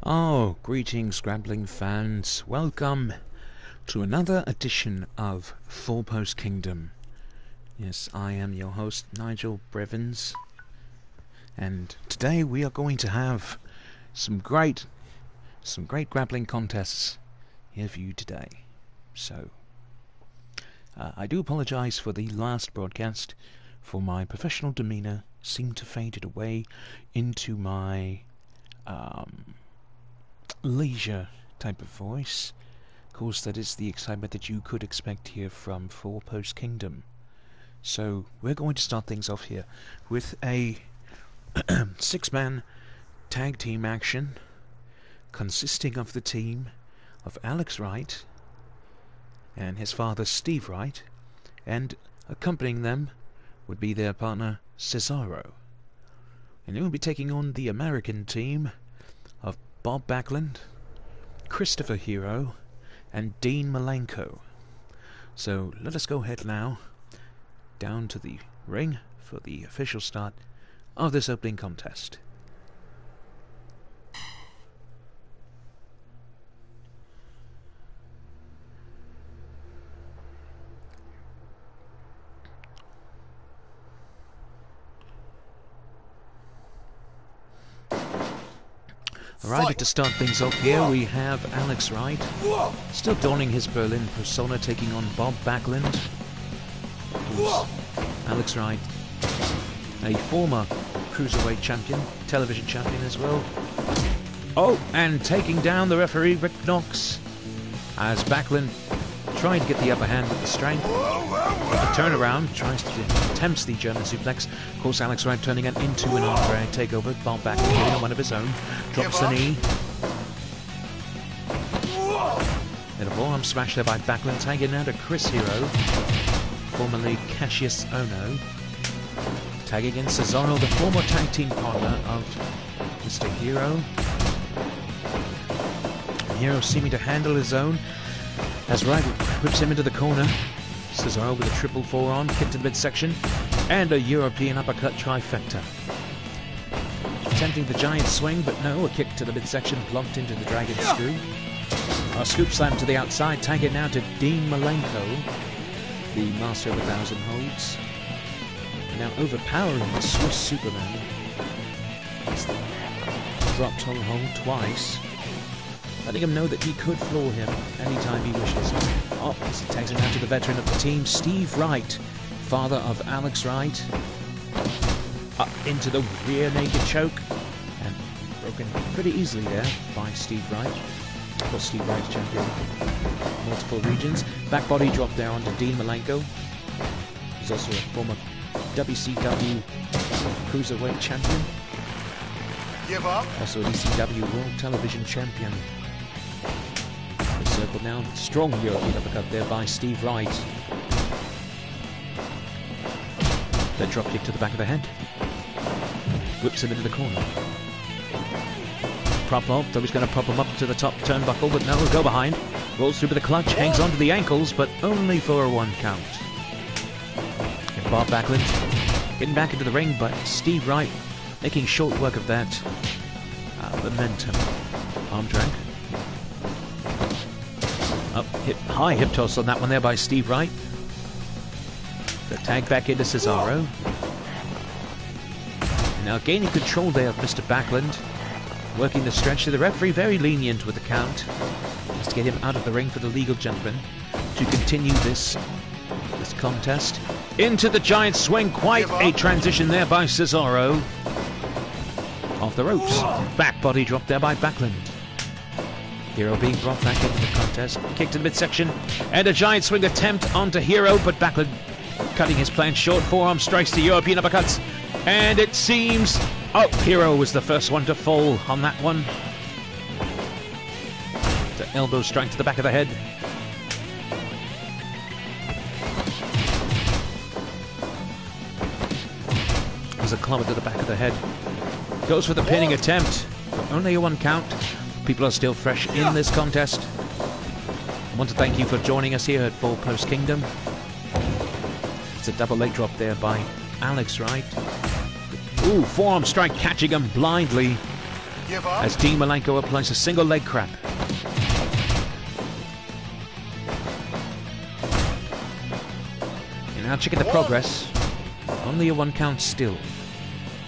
Oh, greetings, Scrabbling fans. Welcome to another edition of Four Post Kingdom. Yes, I am your host, Nigel Brevins, and today we are going to have some great grappling contests here for you today. So, I do apologise for the last broadcast, for my professional demeanour seemed to fade away into my leisure type of voice. Of course, that is the excitement that you could expect here from Four Post Kingdom. So we're going to start things off here with a six-man tag team action consisting of the team of Alex Wright and his father Steve Wright, and accompanying them would be their partner Cesaro. And they will be taking on the American team of Bob Backlund, Christopher Hero, and Dean Malenko. So let us go ahead now down to the ring for the official start of this opening contest. Alright, to start things off here, we have Alex Wright, still donning his Berlin persona, taking on Bob Backlund. Alex Wright, a former cruiserweight champion, television champion as well. Oh, and taking down the referee, Rick Knox, as Backlund trying to get the upper hand with the strength. The turnaround, attempts the German suplex. Of course, Alex Wright turning it into an arm drag takeover. Bob Backlund getting on one of his own. Drops the knee. And a forearm smash there by Backlund. Tagging now to Chris Hero, formerly Cassius Ono. Tagging in Cesaro, the former tag team partner of Mr. Hero. Hero seeming to handle his own as Wright whips him into the corner. Cesaro with a triple forearm, kick to the midsection, and a European uppercut trifecta. Attempting the giant swing, but no, a kick to the midsection, blocked into the dragon scoop. A scoop slam to the outside, tag it now to Dean Malenko, the master of 1,000 holds. Now overpowering the Swiss Superman. Dropped hold twice, letting him know that he could floor him anytime he wishes. Oh, as he tags him out to the veteran of the team, Steve Wright, father of Alex Wright. Up into the rear naked choke, and broken pretty easily there by Steve Wright. Of course, Steve Wright's champion multiple regions. Back body drop there onto Dean Malenko. He's also a former WCW Cruiserweight champion. Give up. Also a ECW World Television champion. Circle now, strong European uppercut there by Steve Wright. Then drop kick to the back of the head. Whips him into the corner. Prop up, though he's going to prop him up to the top turnbuckle, but no, go behind. Rolls through with a clutch, hangs on to the ankles, but only for a 1 count. And Bob Backlund getting back into the ring, but Steve Wright making short work of that momentum. Arm drag. Up, high hip toss on that one there by Steve Wright. The tag back into Cesaro. Now gaining control there of Mr. Backlund. Working the stretch to the referee, very lenient with the count. Just to get him out of the ring for the legal gentleman to continue this contest. Into the giant swing, quite a transition there by Cesaro. Off the ropes. Back body drop there by Backlund. Hero being brought back into the contest. Kick to the midsection. And a giant swing attempt onto Hero, but Backlund cutting his plan short. Forearm strikes to European uppercuts. And it seems... Oh, Hero was the first one to fall on that one. The elbow strike to the back of the head. There's a clobber to the back of the head. Goes for the pinning attempt. Only a 1 count. People are still fresh in this contest. I want to thank you for joining us here at Four Post Kingdom. It's a double leg drop there by Alex Wright. Ooh, forearm strike catching him blindly. Give up. as Dean Malenko applies a single leg crab. And now checking the progress. Only a 1 count still.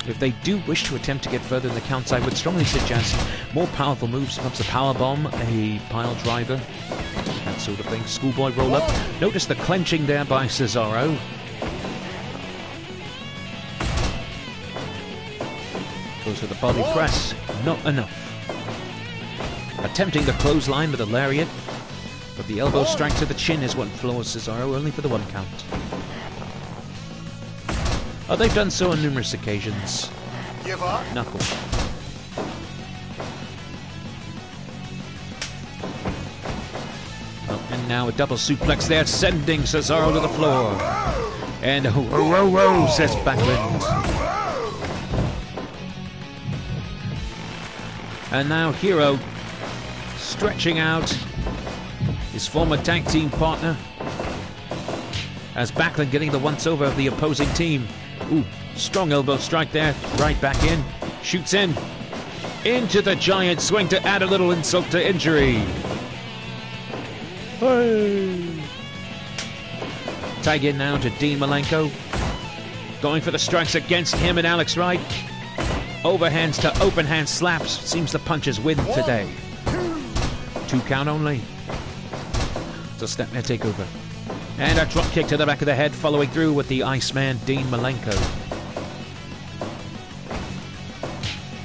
If they do wish to attempt to get further in the counts, I would strongly suggest more powerful moves, perhaps a power bomb, a pile driver, that sort of thing. Schoolboy roll up. Notice the clenching there by Cesaro. Goes for the body press. Not enough. Attempting the clothesline with a lariat, but the elbow strike to the chin is what floors Cesaro, only for the 1 count. Oh, they've done so on numerous occasions. Give up. Knuckle. Oh, and now a double suplex there, sending Cesaro to the floor. And whoa, says Backlund. And now Hero stretching out his former tag team partner, as Backlund getting the once-over of the opposing team. Ooh, strong elbow strike there, right back in, shoots in, into the giant swing to add a little insult to injury. Hey. Tag in now to Dean Malenko, going for the strikes against him and Alex Wright. Overhands to open hand slaps, seems the punches win today. 2 count only. So Stepner takeover. And a drop kick to the back of the head, following through with the Iceman, Dean Malenko.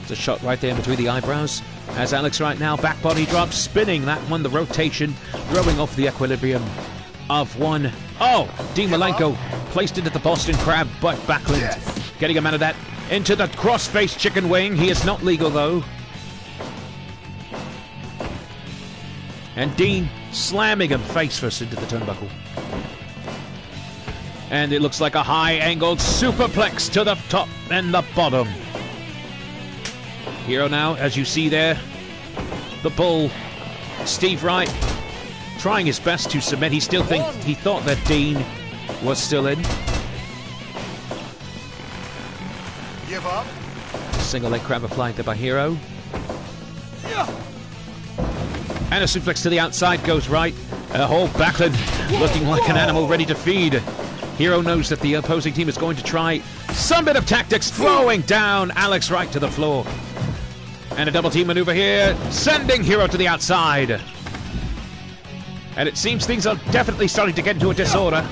It's a shot right there between the eyebrows. As Alex Wright now back body drop, spinning that one, the rotation, throwing off the equilibrium of one. Oh, Dean Malenko placed into the Boston Crab, but Backlund getting him out of that. Into the cross-face chicken wing. He is not legal, though. And Dean slamming him face first into the turnbuckle. And it looks like a high-angled superplex to the top and the bottom. Hero now, as you see there, the bull, Steve Wright, trying his best to submit. He thought that Dean was still in. Give up. Single leg crab applied there by Hero. And a suplex to the outside goes right. A whole Backlund looking like an animal ready to feed. Hero knows that the opposing team is going to try some bit of tactics, throwing down Alex Wright to the floor. And a double team maneuver here, sending Hero to the outside. And it seems things are definitely starting to get into a disorder.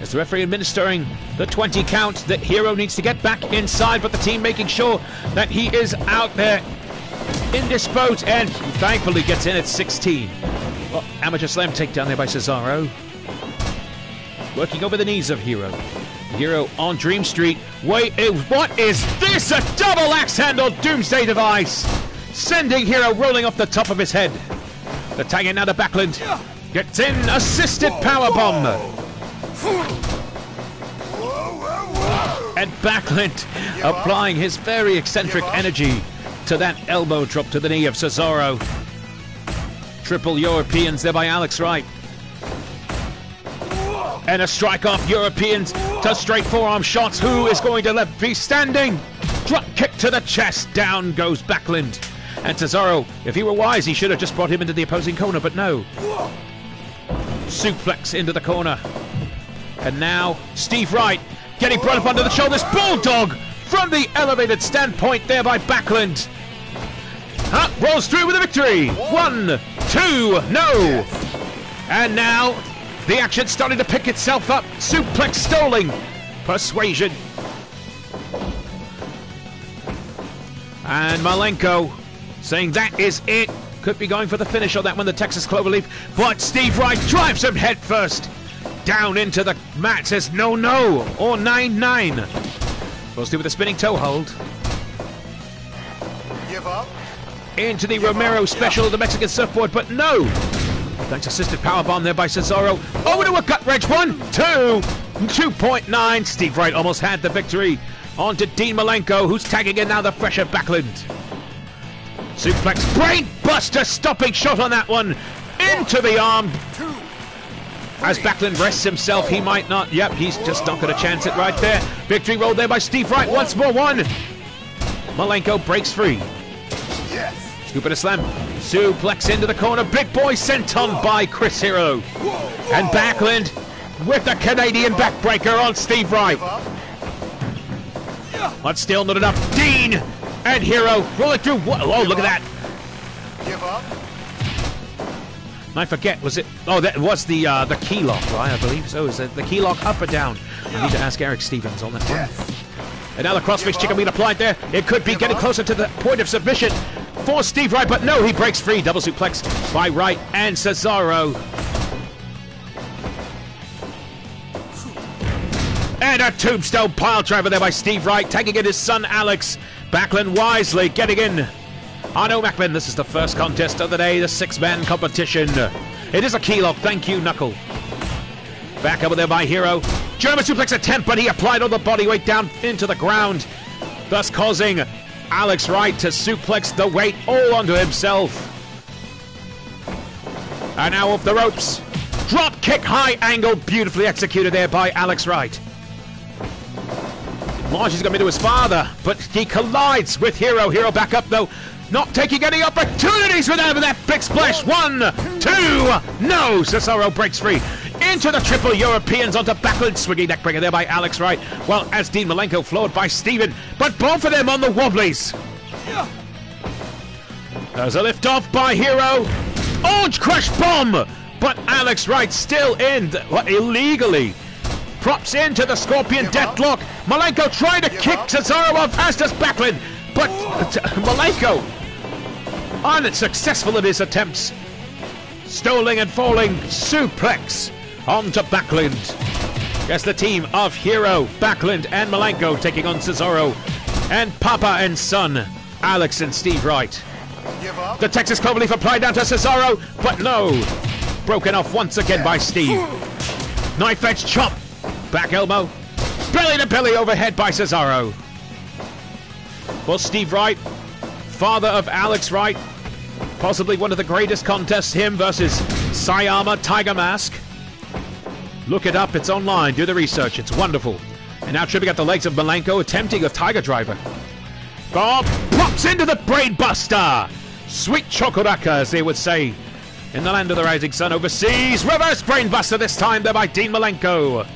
As the referee administering the 20 count, that Hero needs to get back inside, but the team making sure that he is out there indisposed, and thankfully gets in at 16. Well, amateur slam takedown there by Cesaro. Working over the knees of Hero. Hero on Dream Street. Wait, what is this? A double axe handle doomsday device! Sending Hero rolling off the top of his head. The tag in now to Backlund. Gets in, assisted powerbomb. And Backlund applying his very eccentric energy to that elbow drop to the knee of Cesaro. Triple Europeans there by Alex Wright. And a strike off Europeans to straight forearm shots. Who is going to be standing? Drop kick to the chest. Down goes Backlund. And Cesaro, if he were wise, he should have just brought him into the opposing corner, but no. Suplex into the corner. And now Steve Wright getting brought up under the shoulders. Bulldog from the elevated standpoint there by Backlund. Rolls through with a victory. 1, 2, no. And now the action starting to pick itself up. Suplex stolen. Persuasion. And Malenko saying that is it. Could be going for the finish on that one, the Texas Cloverleaf. But Steve Wright drives him head first. Down into the mat, says no, or 9-9. Supposed to with a spinning toe hold. Give up. Into the Romero special, the Mexican surfboard, but no. Thanks, assisted powerbomb there by Cesaro. Over to a gut wrench. 1, 2, 2.9. Steve Wright almost had the victory. On to Dean Malenko, who's tagging in now the fresher Backlund. Suplex, brain buster, stopping shot on that one. Into the arm. As Backlund rests himself, he might not. Yep, he's just not going to chance it right there. Victory roll there by Steve Frye. Once more, one. Malenko breaks free. Yes. Scoop and a slam. Suplex into the corner. Big boy sent on by Chris Hero. And Backlund with the Canadian backbreaker on Steve Frye. But still not enough. Dean and Hero rolling through. Oh, look at that. Give up. I forget, was it? Oh, that was the key lock, right? I believe so. Is it the key lock up or down? I need to ask Eric Stevens on that one. Yes. And now the crossface chicken being applied there. It could be getting closer to the point of submission for Steve Wright, but no, he breaks free. Double suplex by Wright and Cesaro. And a tombstone pile driver there by Steve Wright, tagging in his son Alex. Backlund wisely getting in. Arno Macklin, this is the first contest of the day, the six-man competition. It is a key lock, thank you, Knuckle. Back over there by Hero. German suplex attempt, but he applied all the body weight down into the ground, thus causing Alex Wright to suplex the weight all onto himself. And now off the ropes. Drop kick, high angle, beautifully executed there by Alex Wright. Launches going to his father, but he collides with Hero. Hero back up though. Not taking any opportunities with that big splash. 1, 2, no! Cesaro breaks free. Into the triple Europeans onto Backlund. Swinging neckbreaker there by Alex Wright. Well, as Dean Malenko floored by Steven. But both of them on the wobblies. There's a lift off by Hero. Orange Crush Bomb! But Alex Wright still in. Illegally. Props into the Scorpion Deathlock. Malenko trying to kick Cesaro off, as does Backlund. But Malenko unsuccessful in his attempts. Stoling and falling suplex onto Backlund. Yes, the team of Hero, Backlund, and Malenko taking on Cesaro and Papa and son, Alex and Steve Wright. Give up. The Texas Cloverleaf applied down to Cesaro, but no. Broken off once again by Steve. Knife edge chop. Back elbow. Belly to belly overhead by Cesaro. Well, Steve Wright, father of Alex Wright, possibly one of the greatest contests, him versus Sayama Tiger Mask. Look it up, it's online, do the research, it's wonderful. And now tripping at the legs of Malenko, attempting a Tiger Driver. Bob pops into the Brain Buster! Sweet Chokoraka, as they would say in the land of the rising sun overseas. Reverse Brain Buster this time there by Dean Malenko.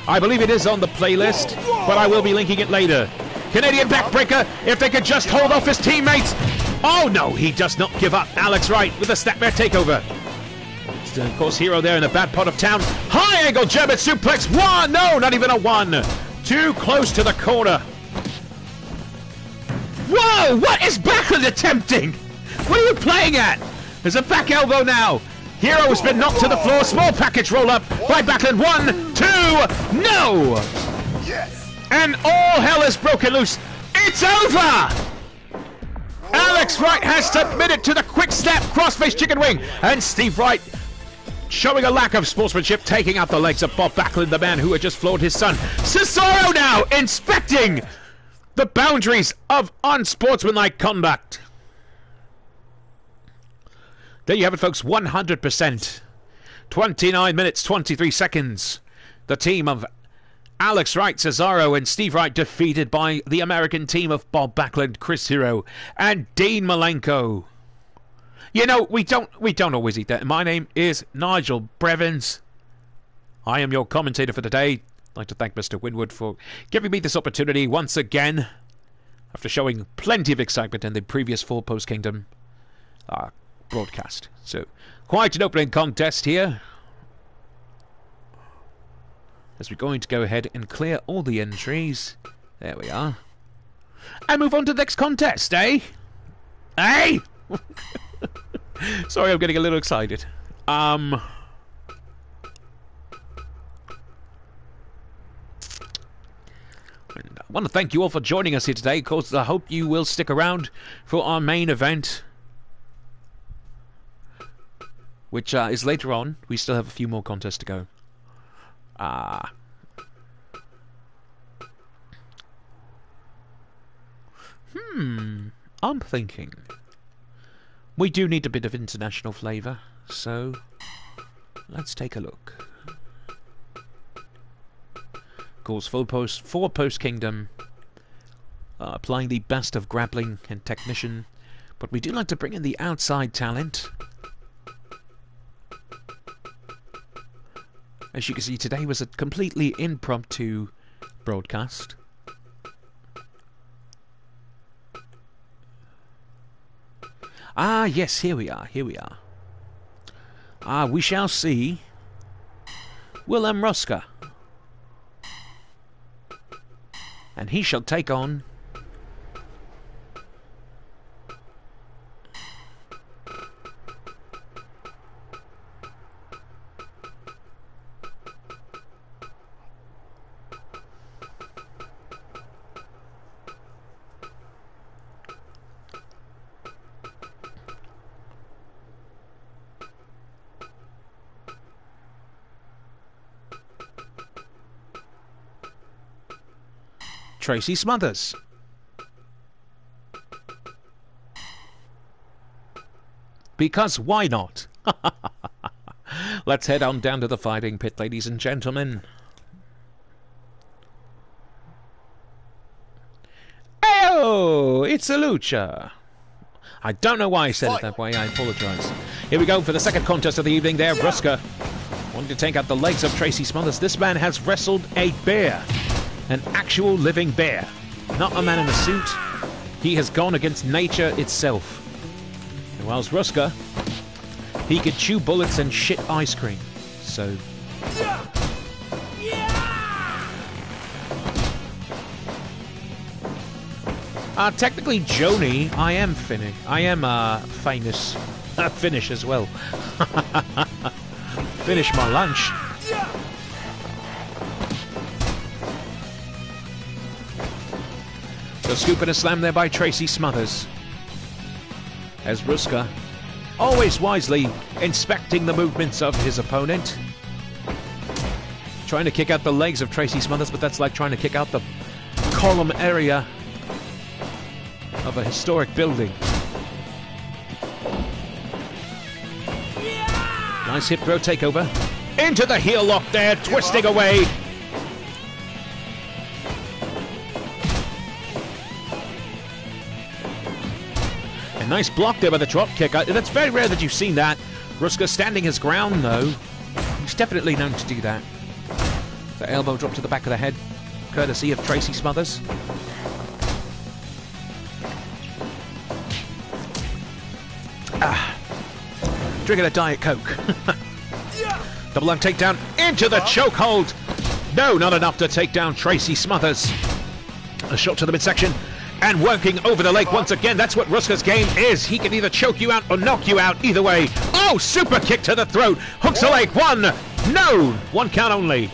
I believe it is on the playlist, but I will be linking it later. Canadian backbreaker, if they could just hold off his teammates. Oh no, he does not give up. Alex Wright with a snapmare takeover. Of course, Hero there in the bad part of town. High angle German suplex. 1, no, not even a 1. Too close to the corner. Whoa, what is Backlund attempting? What are you playing at? There's a back elbow now. Hero has been knocked to the floor. Small package roll up by Backlund. 1, 2, no! Yes. And all hell is broken loose. It's over! Alex Wright has submitted to the quick snap crossface chicken wing. And Steve Wright showing a lack of sportsmanship, taking out the legs of Bob Backlund, the man who had just floored his son. Cesaro now inspecting the boundaries of unsportsmanlike conduct. There you have it, folks. 100%. 29 minutes, 23 seconds. The team of Alex Wright, Cesaro, and Steve Wright defeated by the American team of Bob Backlund, Chris Hero, and Dean Malenko. You know, we don't always eat that. My name is Nigel Brevins. I am your commentator for today. I'd like to thank Mr. Winwood for giving me this opportunity once again, after showing plenty of excitement in the previous Full Post Kingdom broadcast. So, quite an opening contest here, as we're going to go ahead and clear all the entries. There we are. And move on to the next contest, eh? Eh? Sorry, I'm getting a little excited. I want to thank you all for joining us here today. Of course, I hope you will stick around for our main event, which is later on. We still have a few more contests to go. I'm thinking we do need a bit of international flavour, so Let's take a look. Cole's four-post kingdom. Applying the best of grappling and technician. But we do like to bring in the outside talent. As you can see, today was a completely impromptu broadcast. Ah, yes, here we are, here we are. Ah, we shall see Willem Ruska. And he shall take on Tracy Smothers. Because why not? Let's head on down to the fighting pit, ladies and gentlemen. Oh, it's a lucha. I don't know why I said it that way. I apologize. Here we go for the second contest of the evening there. Ruska wanting to take out the legs of Tracy Smothers. This man has wrestled a bear. An actual living bear. Not a man in a suit. He has gone against nature itself. And whilst Ruska, he could chew bullets and shit ice cream. So... technically, Joni, I am Finnish. I am famous. Finnish as well. Finish my lunch. The scoop and a slam there by Tracy Smothers. As Ruska, always wisely inspecting the movements of his opponent. Trying to kick out the legs of Tracy Smothers, but that's like trying to kick out the column area of a historic building. Nice hip throw takeover. Into the heel lock there, twisting away. A nice block there by the drop kick. That's very rare that you've seen that. Ruska standing his ground, though. He's definitely known to do that. The elbow drop to the back of the head, courtesy of Tracy Smothers. Drinking a Diet Coke. Double arm takedown into the chokehold. No, not enough to take down Tracy Smothers. A shot to the midsection. And working over the leg once again. That's what Ruska's game is. He can either choke you out or knock you out. Either way. Oh, super kick to the throat. Hooks the leg. One. No. One count only.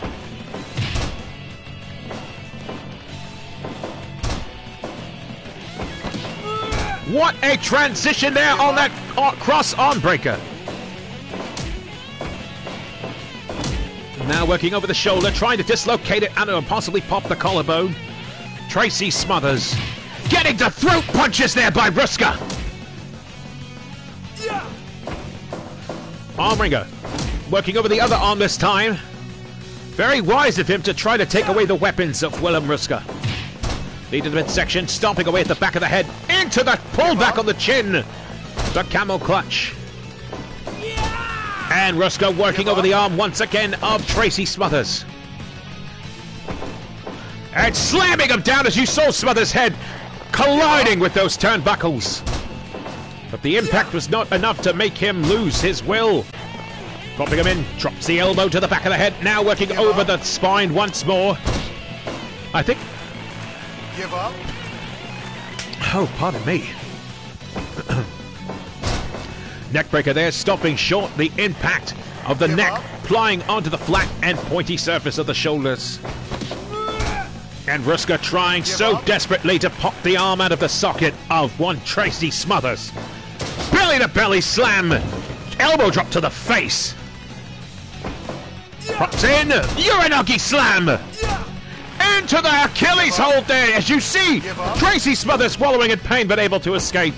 What a transition there on that cross arm breaker. Now working over the shoulder. Trying to dislocate it and possibly pop the collarbone. Tracy Smothers. Getting the throat punches there by Ruska. Arm wringer. Working over the other arm this time. Very wise of him to try to take away the weapons of Willem Ruska. Lead to the midsection, stomping away at the back of the head. Into the pullback on the chin. The camel clutch. And Ruska working over the arm once again of Tracy Smothers. And slamming him down as you saw Smothers' head colliding with those turnbuckles. But the impact was not enough to make him lose his will. Popping him in, drops the elbow to the back of the head. Now working over the spine once more. I think... Give up. Oh, pardon me. Neckbreaker there, stopping short the impact of the neck, flying onto the flat and pointy surface of the shoulders. And Ruska trying so desperately to pop the arm out of the socket of one Tracy Smothers. Belly to belly slam. Elbow drop to the face. Props in. Uranagi slam. Into the Achilles hold there. As you see, Tracy Smothers wallowing in pain but able to escape.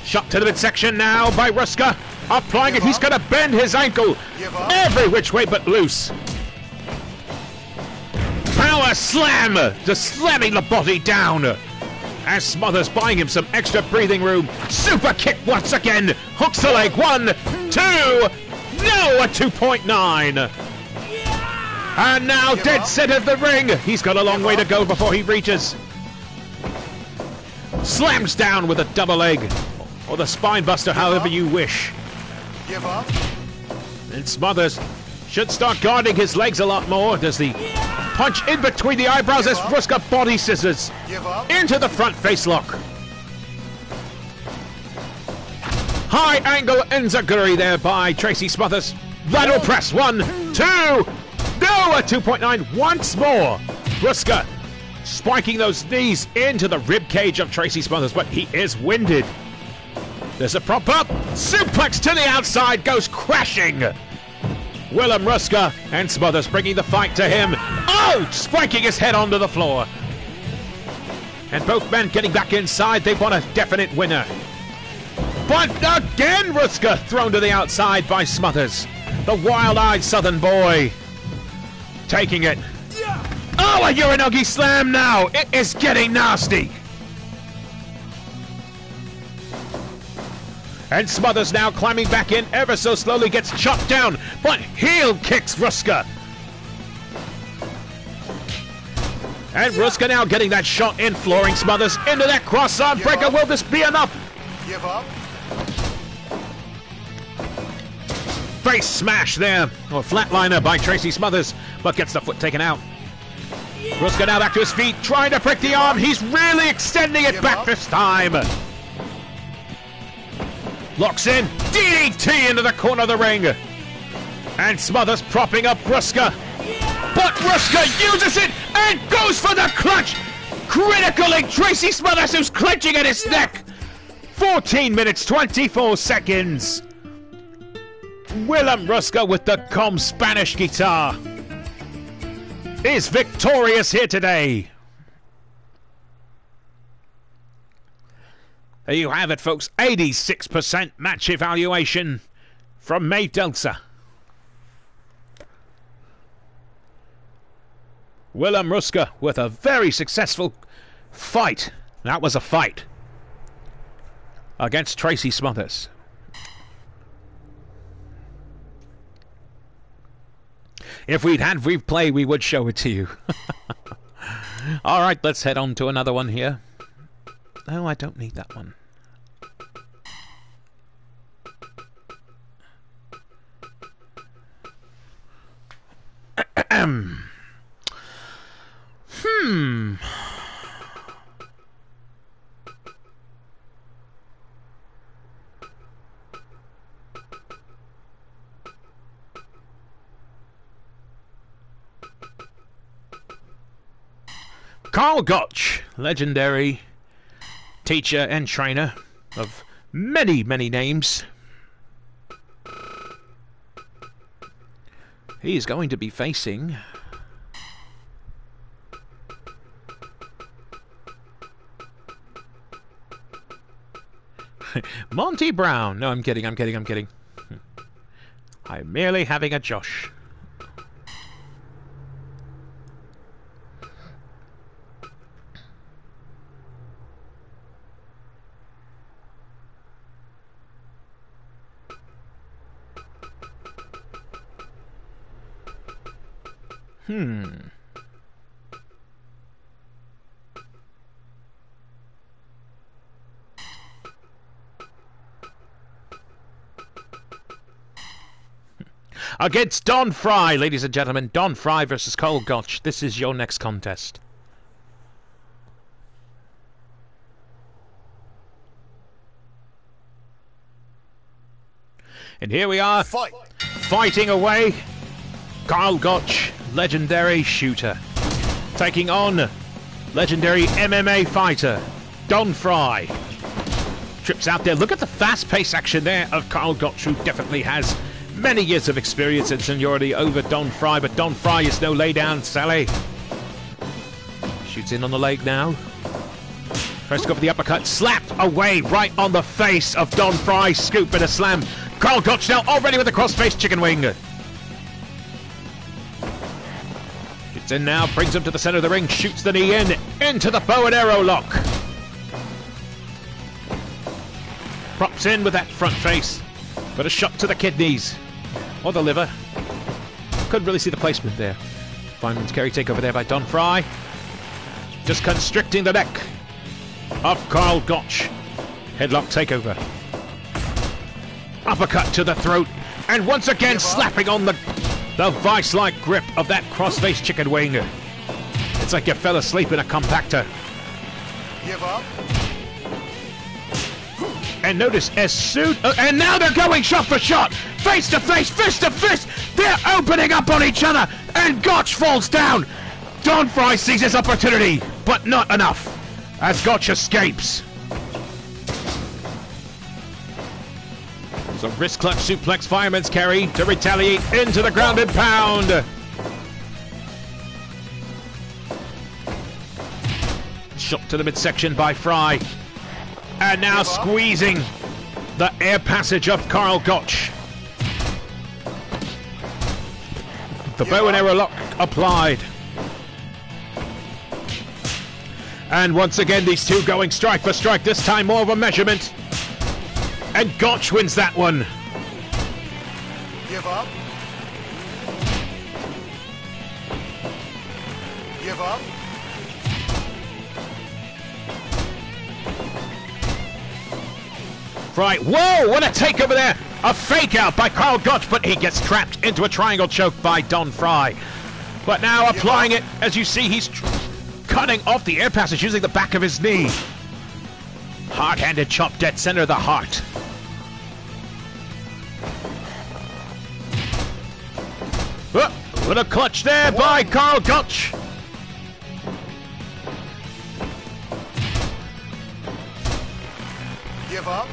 Shot to the midsection now by Ruska. applying it. He's going to bend his ankle every which way but loose. Power slam, just slamming the body down. As Smothers buying him some extra breathing room. Super kick once again. Hooks the leg. 1, 2. No, a 2.9. And now dead center of the ring. He's got a long way to go before he reaches. Slams down with a double leg. Or the spine buster, however you wish. Give up. And Smothers should start guarding his legs a lot more. Does the punch in between the eyebrows as Ruska body scissors into the front face lock. High angle enziguri there by Tracy Smothers. Lateral press. 1, 2. No, a 2.9 once more. Ruska spiking those knees into the rib cage of Tracy Smothers, but he is winded. There's a prop up. Suplex to the outside, goes crashing. Willem Ruska and Smothers bringing the fight to him. Oh, spiking his head onto the floor. And both men getting back inside. They want a definite winner. But again, Ruska thrown to the outside by Smothers. The wild-eyed southern boy taking it. Oh, a Uranagi slam now. It is getting nasty. And Smothers now climbing back in ever so slowly, gets chopped down, but heel kicks Ruska. And Ruska now getting that shot in, flooring Smothers into that cross-arm breaker. Will this be enough? Give up. Face smash there, or flatliner by Tracy Smothers, but gets the foot taken out. Ruska now back to his feet, trying to break the arm. He's really extending it back this time. Locks in, DDT into the corner of the ring. And Smothers propping up Ruska. But Ruska uses it and goes for the clutch. Critically, Tracy Smothers, who's clenching at his neck. 14 minutes, 24 seconds. Willem Ruska with the calm Spanish guitar is victorious here today. There you have it, folks. 86% match evaluation from May Delta. Willem Ruska with a very successful fight. That was a fight against Tracy Smothers. If we'd had replay, we would show it to you. All right, let's head on to another one here. No, I don't need that one. Cole Gautsche, legendary teacher and trainer of many, many names. He is going to be facing Monty Brown. No, I'm kidding. I'm merely having a Josh. Against Don Frye, ladies and gentlemen. Don Frye versus Cole Gautsche. This is your next contest. And here we are, fighting away. Cole Gautsche, legendary shooter, taking on legendary MMA fighter Don Frye. Trips out there. Look at the fast-paced action there of Cole Gautsche, who definitely has many years of experience and seniority over Don Frye, but Don Frye is no lay-down Sally. Shoots in on the leg now. Tries to go for the uppercut, slapped away right on the face of Don Frye. Scoop and a slam. Cole Gautsche now already with the cross-face chicken wing. Gets in now, brings him to the center of the ring, shoots the knee in, into the bow and arrow lock. Props in with that front face, but a shot to the kidneys, or the liver. Couldn't really see the placement there. Fineman's carry takeover there by Don Frye. Just constricting the neck of Cole Gautsche. Headlock takeover. Uppercut to the throat, and once again slapping on the vice-like grip of that cross-face chicken wing. It's like you fell asleep in a compactor. Give up. And notice as soon... and now they're going shot for shot! Face to face, fist to fist! They're opening up on each other! And Gautsche falls down! Don Frye sees his opportunity, but not enough, as Gautsche escapes. So wrist clutch suplex, fireman's carry to retaliate into the ground and pound. Shot to the midsection by Frye. And now squeezing the air passage of Cole Gautsche. The bow and arrow lock applied. And once again these two going strike for strike, this time more of a measurement. And Gautsche wins that one. Give up. Give up. Frye, whoa, what a takeover there! A fake out by Cole Gautsche, but he gets trapped into a triangle choke by Don Frye. But now applying it, as you see, he's cutting off the air passage using the back of his knee. Hard-handed chop dead center of the heart. What a clutch there by Cole Gautsche. Give up.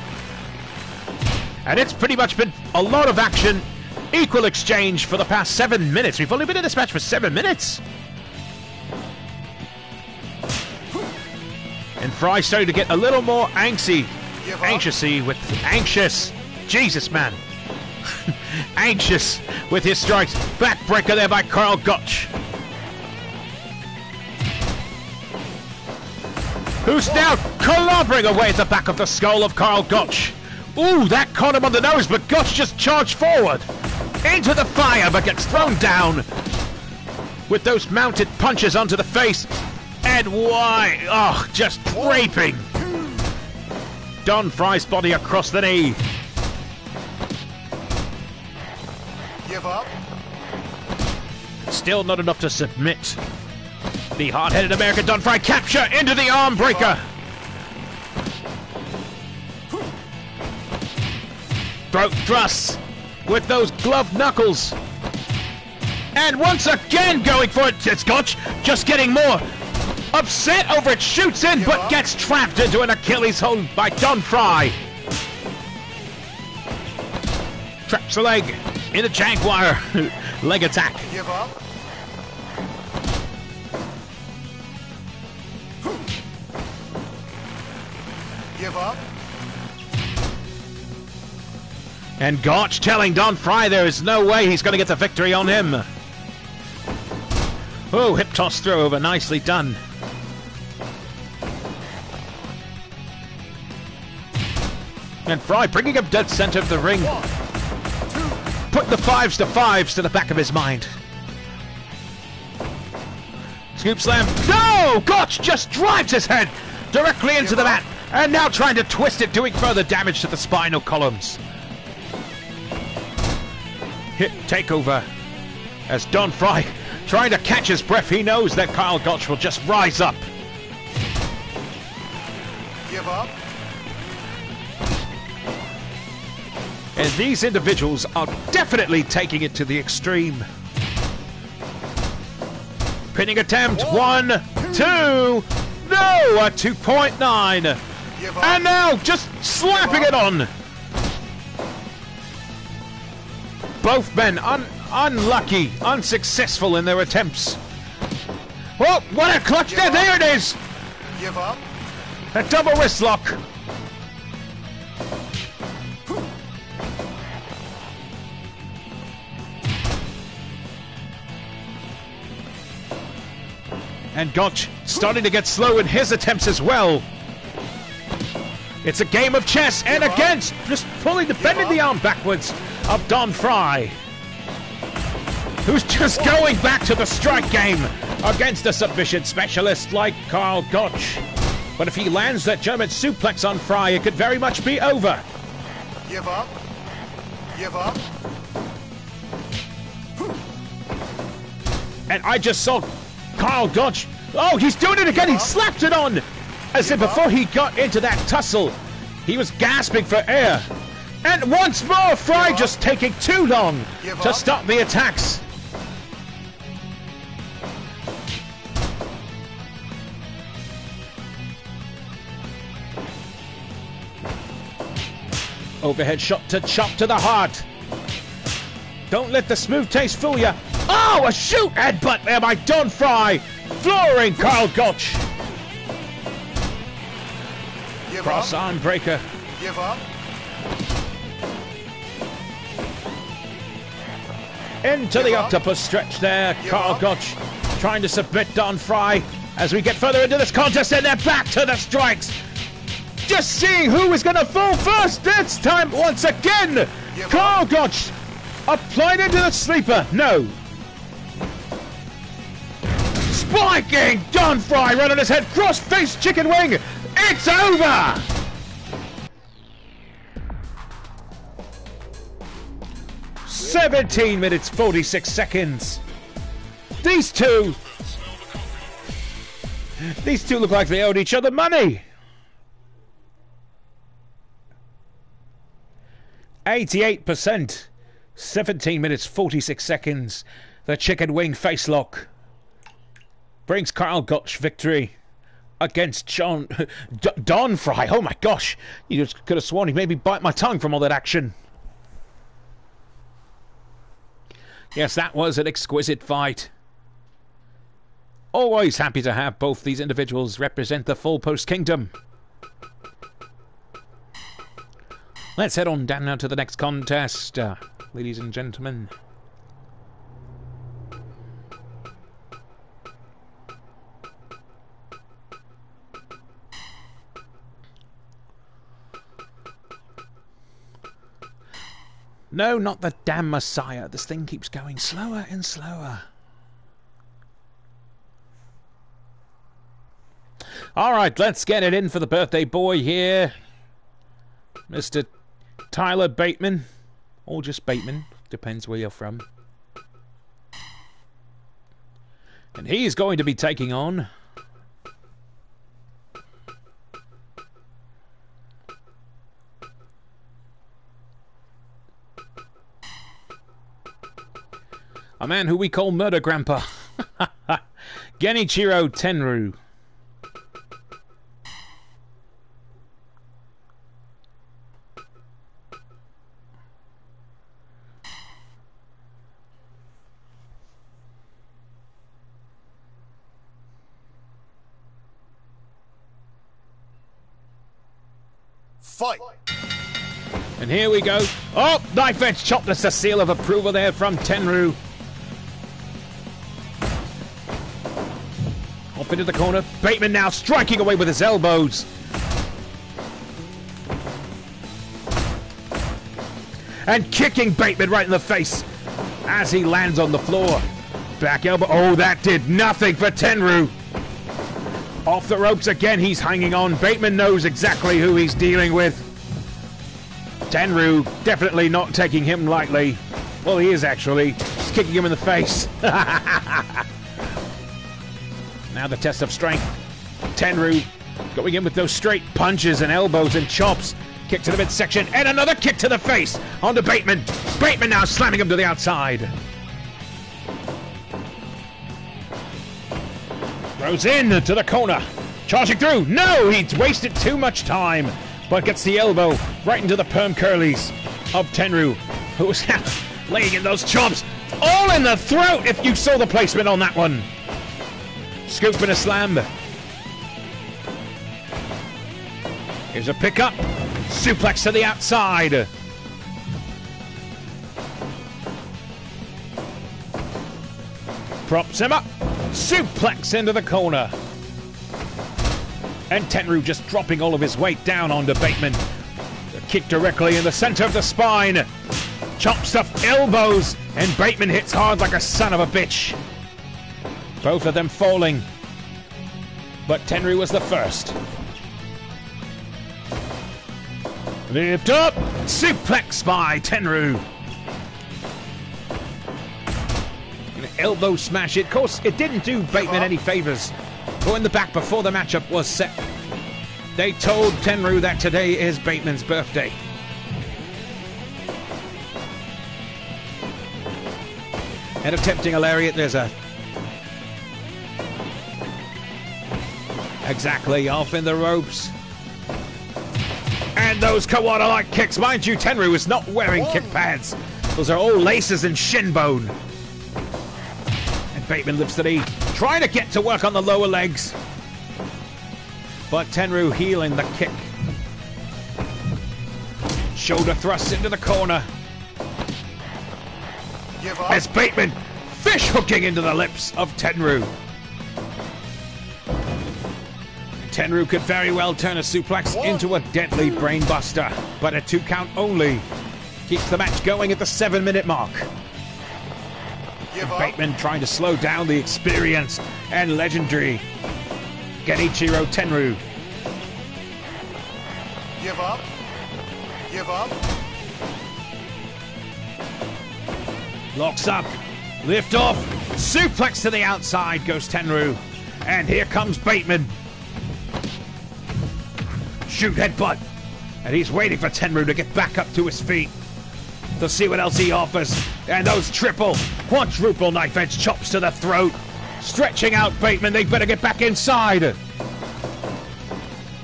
And it's pretty much been a lot of action, equal exchange for the past 7 minutes. We've only been in this match for 7 minutes. And Frye starting to get a little more anxious Jesus, man. Anxious with his strikes. Backbreaker there by Cole Gautsche. Who's now clobbering away at the back of the skull of Cole Gautsche. Ooh, that caught him on the nose, but Gautsche just charged forward into the fire, but gets thrown down with those mounted punches onto the face. And why? Oh, just draping Don Frye's body across the knee. Give up. Still not enough to submit the hard-headed American. Don Frye capture into the arm breaker. Throat thrusts with those gloved knuckles. And once again going for it. It's Gautsche just getting more upset over it. Shoots in but gets trapped into an Achilles hold by Don Frye. Traps the leg in a Jaguar leg attack. Give up. Give up. And Gautsche telling Don Frye there is no way he's going to get the victory on him. Oh, hip toss throw over, nicely done. And Frye bringing him dead center of the ring. Put the fives to the back of his mind. Scoop slam. No! Gautsche just drives his head directly into the mat. And now trying to twist it, doing further damage to the spinal columns. Hit takeover as Don Frye trying to catch his breath. He knows that Cole Gautsche will just rise up. Give up. And these individuals are definitely taking it to the extreme. Pinning attempt. 1, 2. No, a 2.9. And now just slapping it on. Both men unlucky, unsuccessful in their attempts. Well, what a clutch there! There it is! Give up. A double wrist lock. And Gautsche starting to get slow in his attempts as well. It's a game of chess, and again, just fully defending the arm backwards of Don Frye, who's just going back to the strike game against a submission specialist like Cole Gautsche. But if he lands that German suplex on Frye, it could very much be over. Give up. Give up. And I just saw Cole Gautsche. Oh, he's doing it again. He slapped it on. As if before he got into that tussle, he was gasping for air. And once more, Frye just taking too long to stop the attacks. Overhead shot to chop to the heart. Don't let the smooth taste fool you. Oh, a shoot headbutt there by Don Frye, flooring Cole Gautsche. Cross arm breaker. Give up. Into the octopus stretch there. Cole Gautsche trying to submit Don Frye as we get further into this contest, and they're back to the strikes. Just seeing who is going to fall first this time once again. Cole Gautsche applied into the sleeper. No. Spiking Don Frye right on his head. Cross-face chicken wing. It's over. "17 minutes 46 seconds. These two look like they owed each other money. 88%. 17 minutes 46 seconds. The chicken wing face lock brings Cole Gautsche victory against Don Frye. Oh my gosh, you just could have sworn he made me bite my tongue from all that action. Yes, that was an exquisite fight. Always happy to have both these individuals represent the Full Post Kingdom. Let's head on down now to the next contest, ladies and gentlemen. No, not the damn Messiah. This thing keeps going slower and slower. Alright, let's get it in for the birthday boy here. Mr. Tyler Bateman. Or just Bateman. Depends where you're from. And he's going to be taking on... a man who we call Murder Grandpa. Genichiro Tenryu. Fight. And here we go. Oh, knife edge chop. That's a seal of approval there from Tenryu. Off into the corner. Bateman now striking away with his elbows. And kicking Bateman right in the face as he lands on the floor. Back elbow. Oh, that did nothing for Tenryu. Off the ropes again. He's hanging on. Bateman knows exactly who he's dealing with. Tenryu definitely not taking him lightly. Well, he is actually. He's kicking him in the face. Now the test of strength. Tenryu going in with those straight punches and elbows and chops. Kick to the midsection and another kick to the face onto Bateman. Bateman now slamming him to the outside. Throws in to the corner. Charging through. No, he's wasted too much time. But gets the elbow right into the perm curlies of Tenryu, who was laying in those chops. All in the throat if you saw the placement on that one. Scoop and a slam. Here's a pickup. Suplex to the outside. Props him up. Suplex into the corner. And Tenryu just dropping all of his weight down onto Bateman. The kick directly in the center of the spine. Chops up elbows, and Bateman hits hard like a son of a bitch. Both of them falling. But Tenryu was the first. Lift up! Suplex by Tenryu. An elbow smash. Of course, it didn't do Bateman any favors. But in the back before the matchup was set, they told Tenryu that today is Bateman's birthday. And attempting a lariat, there's a... Exactly, off in the ropes. And those Kawada-like kicks. Mind you, Tenryu is not wearing kick pads. Those are all laces and shin bone. And Bateman lifts the knee, trying to get to work on the lower legs. But Tenryu healing the kick. Shoulder thrust into the corner. As Bateman fish hooking into the lips of Tenryu. Tenryu could very well turn a suplex into a deadly brainbuster, but a 2 count only keeps the match going at the 7-minute mark. Bateman trying to slow down the experienced and legendary Genichiro Tenryu. Give up. Give up. Locks up. Lift off. Suplex to the outside goes Tenryu. And here comes Bateman. Shoot headbutt. And he's waiting for Tenryu to get back up to his feet to see what else he offers. And those triple, quadruple knife edge chops to the throat. Stretching out Bateman. They better get back inside.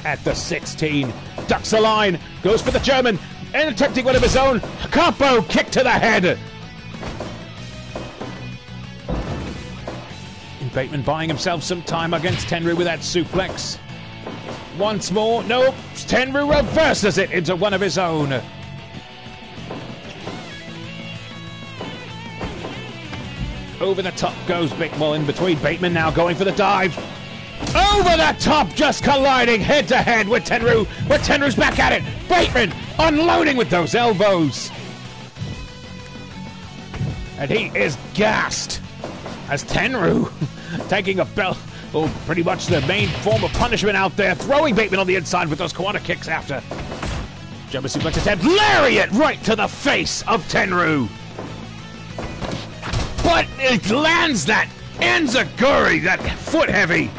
At the 16. Ducks the line. Goes for the German. And attempting one of his own. Capo kick to the head. Bateman buying himself some time against Tenryu with that suplex. Once more, nope, Tenryu reverses it into one of his own. Over the top goes Bateman, in between. Bateman now going for the dive. Over the top, just colliding head to head with Tenryu. But Tenryu's back at it. Bateman unloading with those elbows. And he is gassed as Tenryu taking a belt, or pretty much the main form of punishment out there, throwing Bateman on the inside with those Kawada kicks after. German suplex attempt, lariat right to the face of Tenryu. But it lands that enziguri, that foot heavy.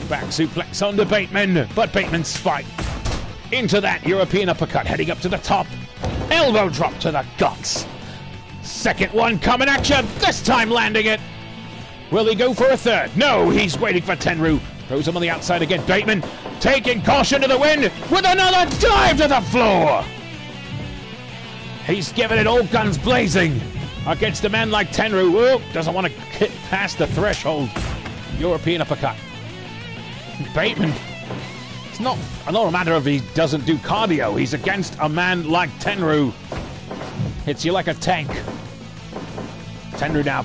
Back suplex onto Bateman, but Bateman spiked into that European uppercut, heading up to the top. Elbow drop to the guts. Second one coming at you, this time landing it. Will he go for a third? No, he's waiting for Tenryu. Throws him on the outside again. Bateman taking caution to the wind with another dive to the floor. He's giving it all guns blazing against a man like Tenryu. Oh, doesn't want to get past the threshold. European uppercut. Bateman, it's not a matter of he doesn't do cardio. He's against a man like Tenryu. Hits you like a tank. Tenryu now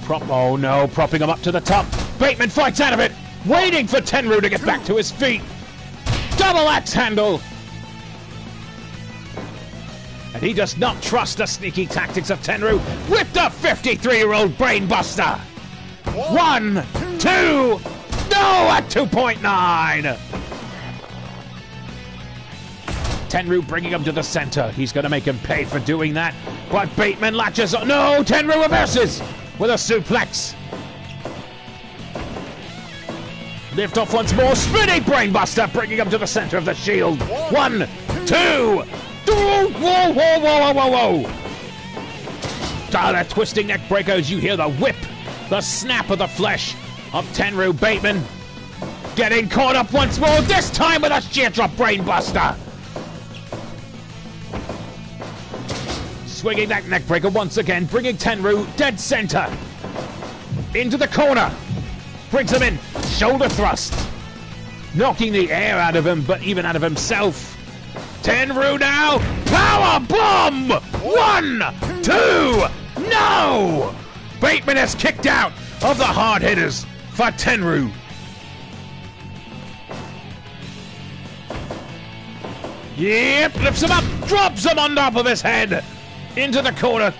propping him up to the top. Bateman fights out of it, waiting for Tenryu to get back to his feet. Double axe handle. And he does not trust the sneaky tactics of Tenryu with the 53-year-old brainbuster. 1, 2, no, at 2.9. Tenryu bringing him to the center. He's going to make him pay for doing that. But Bateman latches on. No, Tenryu reverses with a suplex. Lift off once more. Spinning brainbuster, bringing him to the center of the shield. 1, 2. Whoa, whoa, whoa, whoa, whoa, whoa. Ah, that twisting neck breaker as you hear the whip, the snap of the flesh of Tenryu. Bateman getting caught up once more, this time with a sheer drop brainbuster. Swinging that neckbreaker once again, bringing Tenryu dead center. Into the corner. Brings him in. Shoulder thrust. Knocking the air out of him, but even out of himself. Tenryu now. Power bomb! 1, 2, no! Bateman has kicked out of the hard hitters for Tenryu. Yep, lifts him up, drops him on top of his head. Into the corner.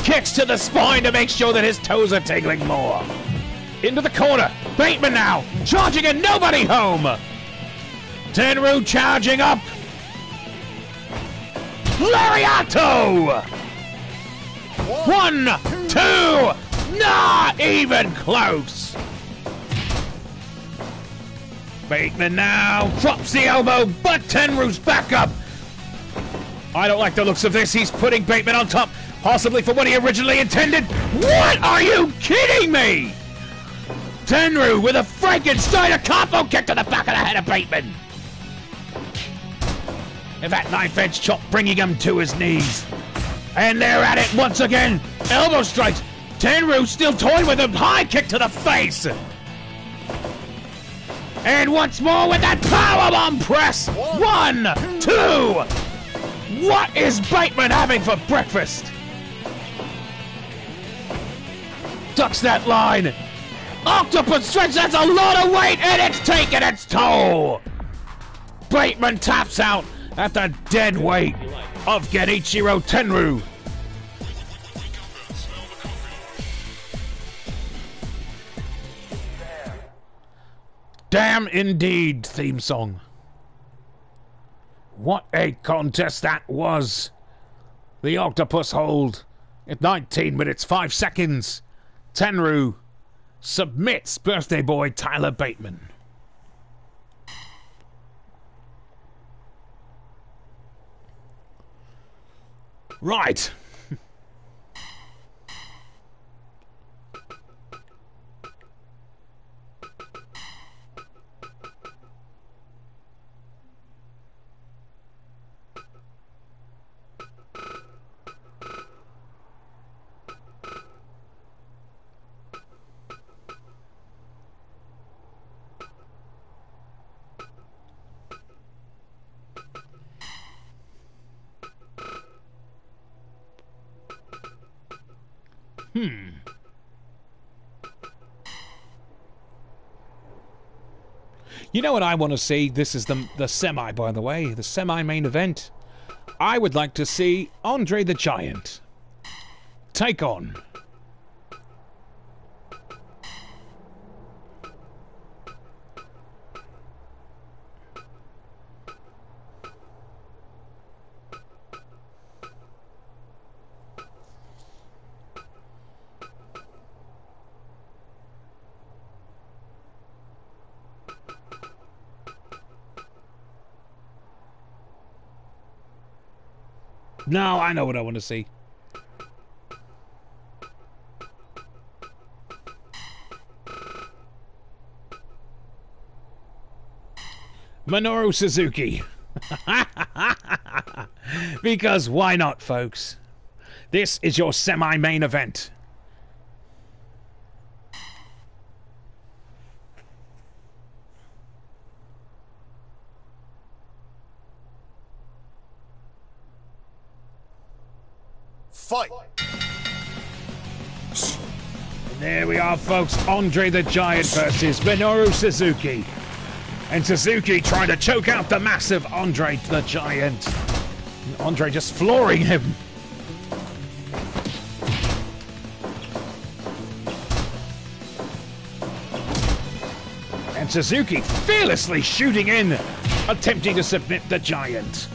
Kicks to the spine to make sure that his toes are tingling more. Into the corner. Bateman now. Charging and nobody home. Tenryu charging up. Lariato! 1, 2, not even close. Bateman now drops the elbow, but Tenryu's back up. I don't like the looks of this. He's putting Bateman on top, possibly for what he originally intended. What? Are you kidding me? Tenryu with a Frankensteiner combo kick to the back of the head of Bateman. And that knife-edge chop bringing him to his knees. And they're at it once again. Elbow strikes. Tenryu still toying with him. High kick to the face. And once more with that powerbomb press. 1, 2. What is Bateman having for breakfast? Ducks that line. Octopus stretch. That's a lot of weight, and it's taking its toll. Bateman taps out at the dead weight of Genichiro Tenryu. Damn indeed, theme song. What a contest that was. The octopus hold at 19 minutes 5 seconds. Tenryu submits birthday boy Tyler Bateman. Right. You know what I want to see? This is the semi, by the way. The semi-main event. I would like to see Andre the Giant take on No, I know what I want to see. Minoru Suzuki. Because why not, folks? This is your semi-main event. Fight! And there we are, folks. Andre the Giant versus Minoru Suzuki. And Suzuki trying to choke out the massive Andre the Giant. And Andre just flooring him. And Suzuki fearlessly shooting in, attempting to submit the Giant.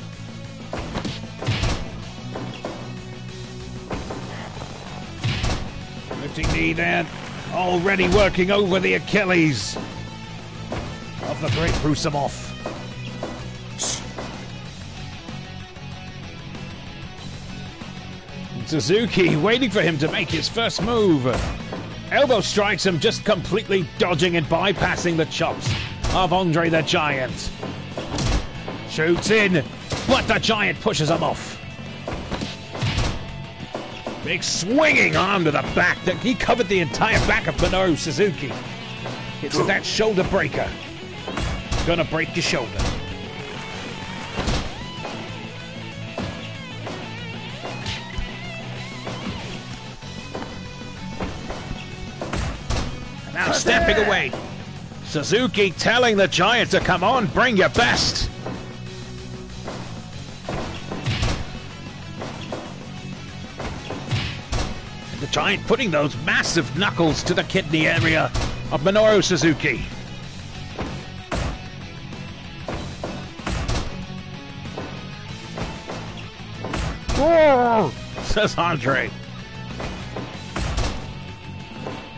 Lifting knee there, already working over the Achilles of the great Brusimov. And Suzuki waiting for him to make his first move. Elbow strikes him, just completely dodging and bypassing the chops of Andre the Giant. Shoots in, but the Giant pushes him off. Big swinging arm to the back. He covered the entire back of Minoru Suzuki. It's that shoulder breaker. Gonna break your shoulder. And now Andre stepping away. Suzuki telling the Giant to come on, bring your best. And the Giant putting those massive knuckles to the kidney area of Minoru Suzuki. Whoa, says Andre.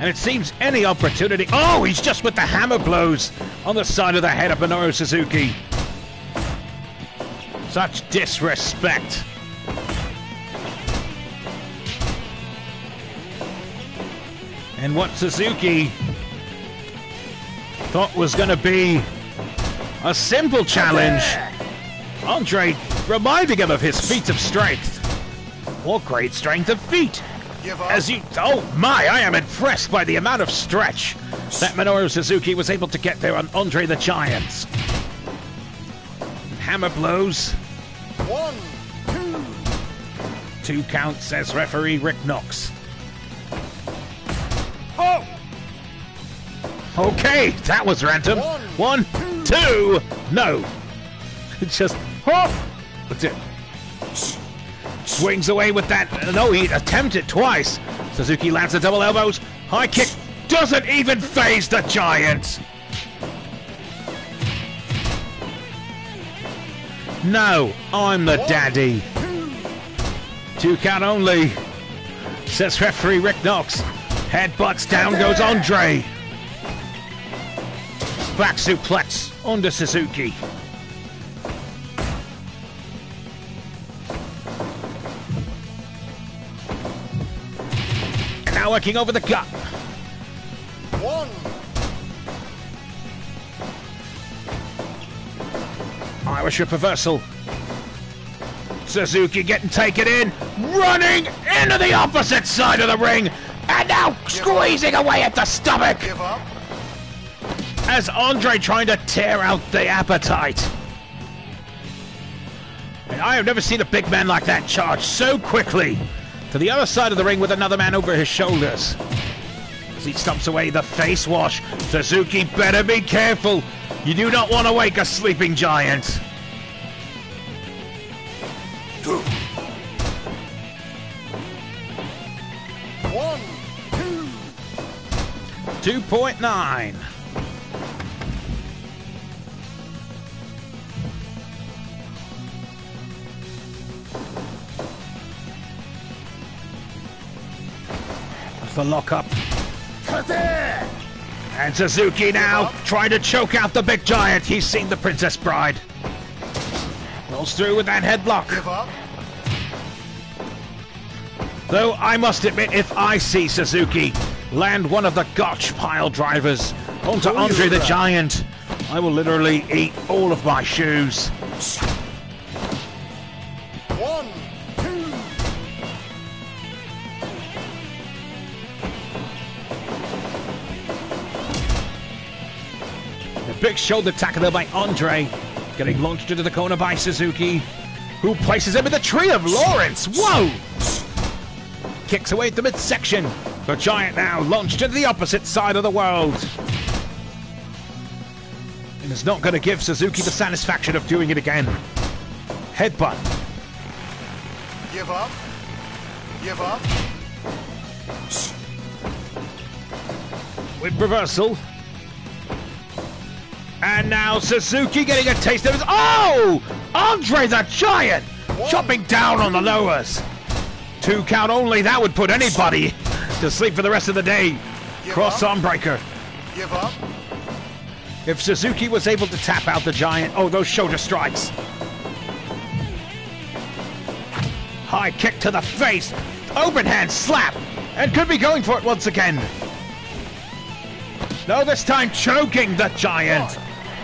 And it seems any opportunity... Oh, he's just with the hammer blows on the side of the head of Minoru Suzuki. Such disrespect. And what Suzuki thought was going to be a simple challenge, Andre reminding him of his feats of strength. What great strength of feet! As you... Oh my, I am impressed by the amount of stretch that Minoru Suzuki was able to get there on Andre the Giant. Hammer blows. 1, 2. 2 count, says referee Rick Knox. Oh! Okay, that was random. 1, 2. No. It's just... Oh! That's it. Swings away with that. No, he attempted twice. Suzuki lands the double elbows. High kick doesn't even phase the Giant. No, I'm the daddy. 2 count only, says referee Rick Knox. Headbutts down goes Andre. Back suplex onto Suzuki. Now working over the gut. 1. Irish whip reversal. Suzuki getting taken in, running into the opposite side of the ring, and now squeezing away at the stomach. Give up. As Andre trying to tear out the appetite. And I have never seen a big man like that charge so quickly to the other side of the ring with another man over his shoulders. As he stomps away the face wash, Suzuki better be careful. You do not want to wake a sleeping Giant. 2. 1, 2. 2.9. The lock-up. And Suzuki now trying to choke out the big Giant. He's seen the Princess Bride. Rolls through with that headlock. Give up. Though I must admit, if I see Suzuki land one of the Gautsche pile drivers onto Andre the Giant, I will literally eat all of my shoes. 1, 2. The big shoulder tackle there by Andre, getting launched into the corner by Suzuki, who places him in the tree of Lawrence. Whoa! Kicks away at the midsection. The Giant now launched into the opposite side of the world. And is not going to give Suzuki the satisfaction of doing it again. Headbutt. Give up. Give up. With reversal. And now Suzuki getting a taste of his... Oh! Andre the Giant! Chopping down on the lowers. 2 count only. That would put anybody to sleep for the rest of the day. Cross arm breaker. Give up. If Suzuki was able to tap out the Giant... Oh, those shoulder strikes. High kick to the face. Open hand slap. And could be going for it once again. No, this time choking the Giant.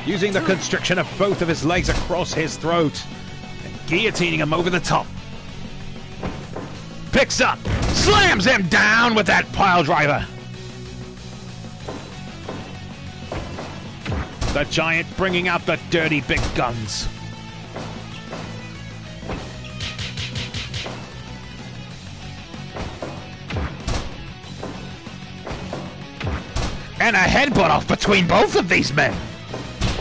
Using the constriction of both of his legs across his throat. And guillotining him over the top. Picks up. Slams him down with that pile driver. The Giant bringing out the dirty big guns. And a headbutt off between both of these men.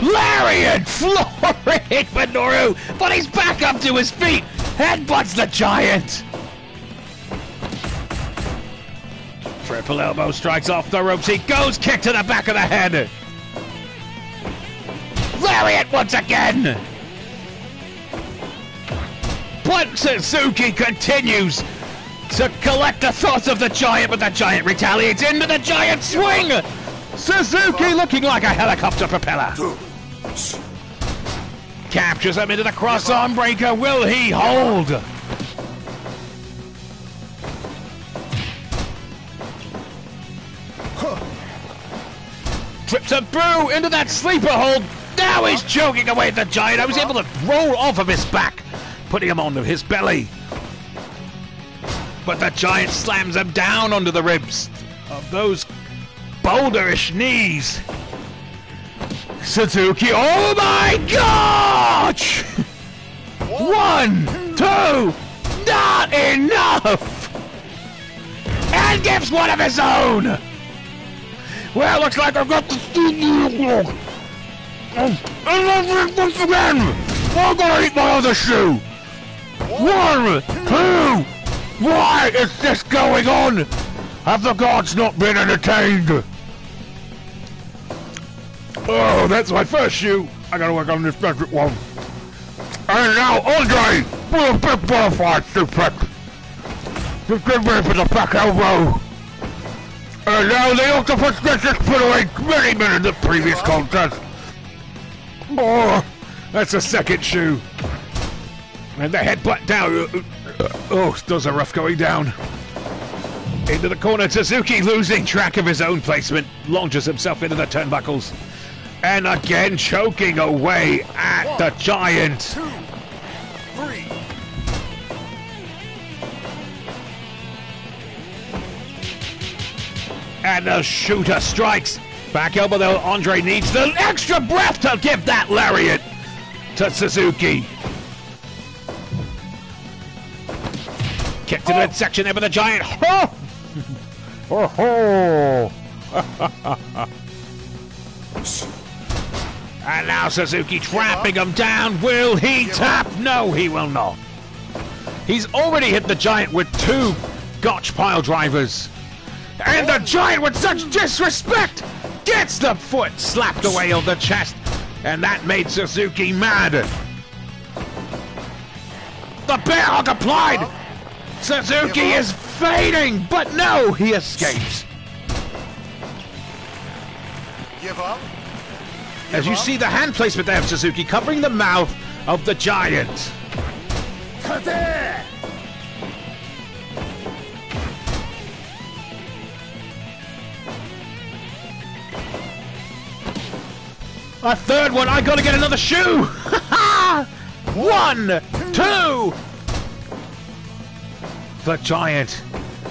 Lariat flooring Minoru, but he's back up to his feet. Headbutts the giant. Triple elbow strikes off the ropes. He goes kick to the back of the head. Lariat once again. But Suzuki continues to collect the thoughts of the giant, but the giant retaliates into the giant swing. Suzuki looking like a helicopter propeller. Captures him into the cross arm breaker. Will he hold? Trips a boo into that sleeper hold. Now he's choking away the giant. I was able to roll off of his back, putting him onto his belly. But the giant slams him down onto the ribs of those boulderish knees. Suzuki, oh my gosh! 1, 2, not enough! And gives one of his own! Well, looks like I've got the studio. And once again, I'm gonna eat my other shoe! 1, 2, why is this going on? Have the gods not been entertained? Oh, that's my first shoe. I gotta work on this second one. And now, Andre, with a big butterfly suplex. Just get ready for the back elbow. And now the octopus gets just put away many men in the previous contest. Oh, that's a second shoe. And the headbutt down. Oh, those are rough going down. Into the corner, Suzuki losing track of his own placement, launches himself into the turnbuckles. And again choking away at the giant. 2, 3. And the shooter strikes. Back elbow though, Andre needs the extra breath to give that lariat to Suzuki. Kick to the midsection there by the giant. Oh! Oh! And now Suzuki trapping him down. Will he tap? No, he will not. He's already hit the giant with 2 Gautsche pile drivers. And the giant, with such disrespect, gets the foot slapped away on the chest. And that made Suzuki mad. The bear hug applied. Suzuki is fading, but no, he escapes. Give up. As you see the hand placement there of Suzuki covering the mouth of the giant. A third one, I gotta get another shoe! 1, 2! The giant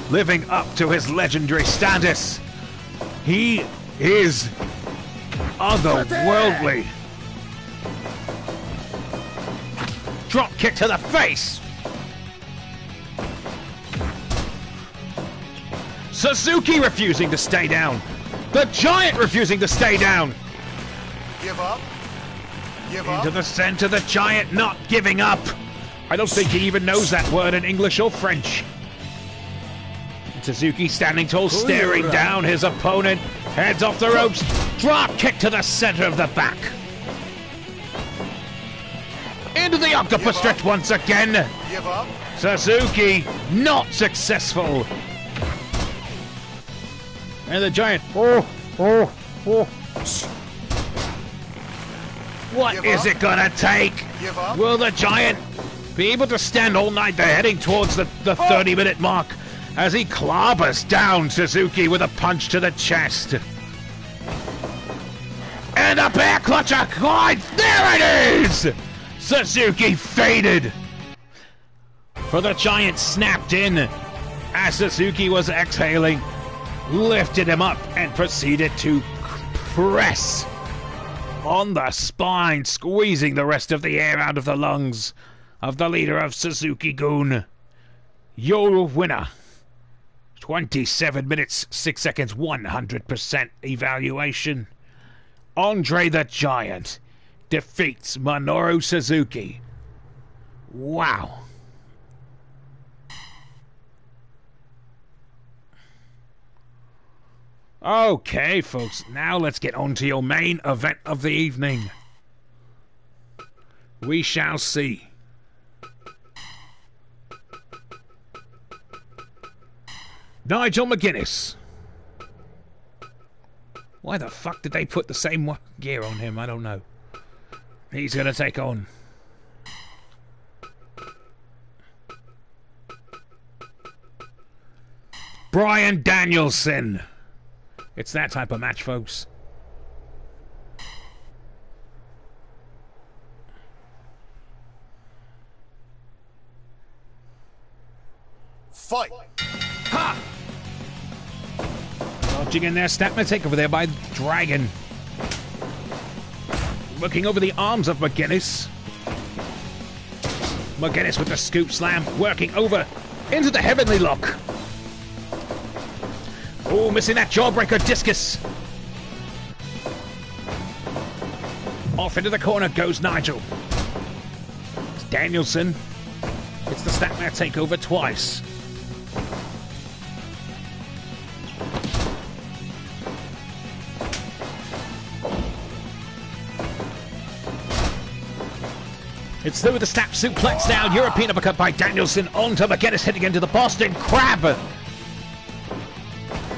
living up to his legendary status. He is otherworldly. Drop kick to the face. Suzuki refusing to stay down. The giant refusing to stay down. Give up. Give up. Into the center, the giant not giving up. I don't think he even knows that word in English or French. Suzuki standing tall, staring down his opponent. Heads off the ropes. Drop kick to the center of the back. Into the octopus stretch once again. Give up. Suzuki not successful. And the giant. What is it gonna take? Give up. Will the giant be able to stand all night? They're heading towards the 30-minute mark as he clobbers down Suzuki with a punch to the chest. And a bear clutcher glides. There it is! Suzuki faded. For the giant snapped in as Suzuki was exhaling, lifted him up and proceeded to press on the spine, squeezing the rest of the air out of the lungs of the leader of Suzuki-gun. Your winner, 27 minutes, 6 seconds, 100% evaluation. Andre the Giant defeats Minoru Suzuki. Wow. Okay, folks, now let's get on to your main event of the evening. We shall see. Nigel McGuinness. Why the fuck did they put the same gear on him? I don't know. He's going to take on Bryan Danielson. It's that type of match, folks. Fight! Ha! Dodging in there, Statman take over there by Dragon. Looking over the arms of McGuinness. McGuinness with the scoop slam, working over into the heavenly lock. Oh, missing that jawbreaker discus. Off into the corner goes Nigel. It's Danielson. It's the Statman takeover twice. It's through the snap suplex now. European uppercut by Danielson onto McGuinness, hitting into the Boston Crab.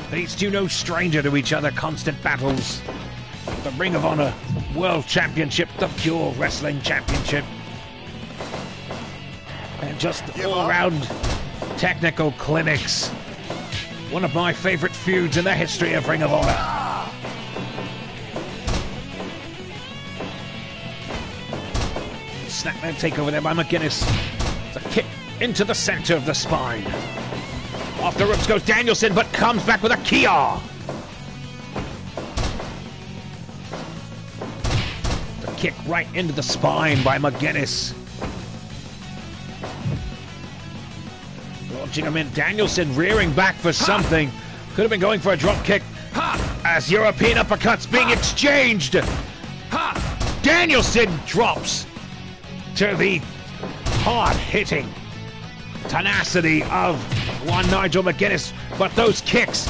These two no stranger to each other. Constant battles. The Ring of Honor World Championship, the Pure Wrestling Championship. And just all-around technical clinics. One of my favorite feuds in the history of Ring of Honor. Snapman takeover there by McGuinness. It's a kick into the center of the spine. Off the ropes goes Danielson, but comes back with a Kia. The kick right into the spine by McGuinness. Launching him in. Danielson rearing back for something. Could have been going for a drop kick. As European uppercuts being exchanged. Danielson drops to the hard-hitting tenacity of one Nigel McGuinness, but those kicks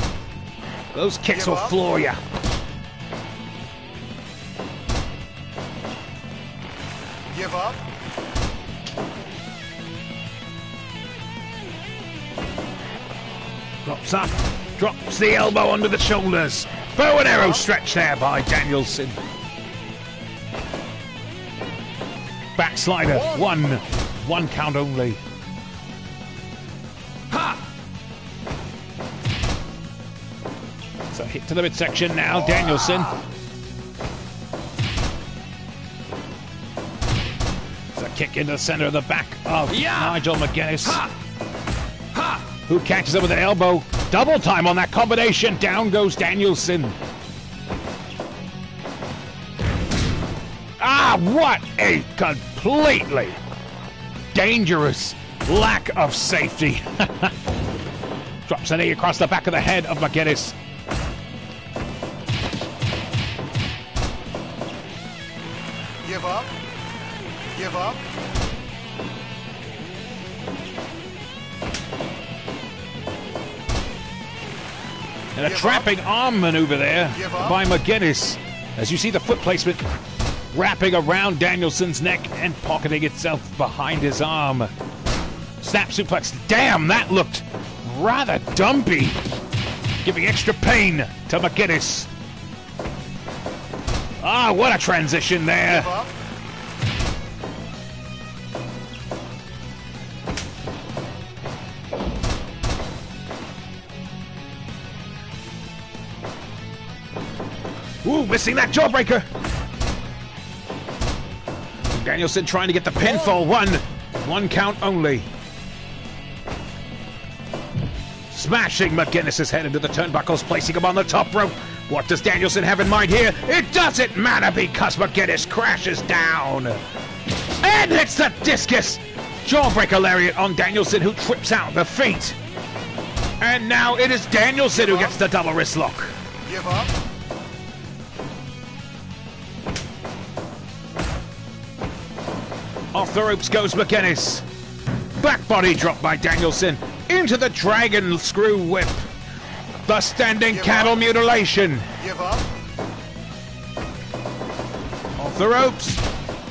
will floor you. Give up. Drops up, drops the elbow under the shoulders. Bow and arrow stretch there by Danielson. Backslider, one count only. So hit to the midsection now, Danielson. It's a kick into the center of the back of Nigel McGuinness. Who catches him with an elbow. Double time on that combination. Down goes Danielson. What a completely dangerous lack of safety. Drops a knee across the back of the head of McGuinness. Give up. Give up. And a trapping arm maneuver there by McGuinness. As you see the foot placement wrapping around Danielson's neck and pocketing itself behind his arm. Snap suplex. Damn, that looked rather dumpy. Giving extra pain to McGuinness. What a transition there. Ooh, missing that jawbreaker. Danielson trying to get the pinfall. One count only. Smashing McGuinness's head into the turnbuckles, placing him on the top rope. What does Danielson have in mind here? It doesn't matter because McGuinness crashes down. And hits the discus. Jawbreaker lariat on Danielson, who trips out the feet. And now it is Danielson who gets the double wrist lock. Give up. Off the ropes goes McGuinness. Back body drop by Danielson. Into the dragon screw whip. The standing cattle mutilation. Give up. Off the ropes.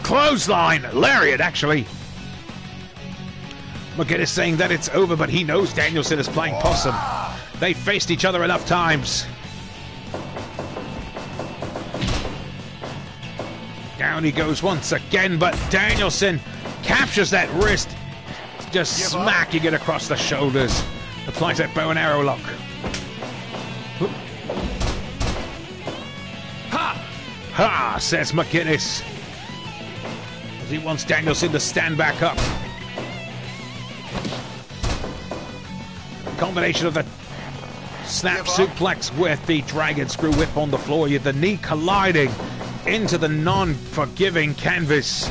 Clothesline. Lariat, actually. McGuinness saying that it's over, but he knows Danielson is playing possum. They faced each other enough times. Down he goes once again, but Danielson captures that wrist, just smacking it across the shoulders. Applies that bow and arrow lock. Ha! Ha, says McGuinness, as he wants Danielson to stand back up. Combination of the snap suplex with the dragon screw whip on the floor. You the knee colliding into the non-forgiving canvas.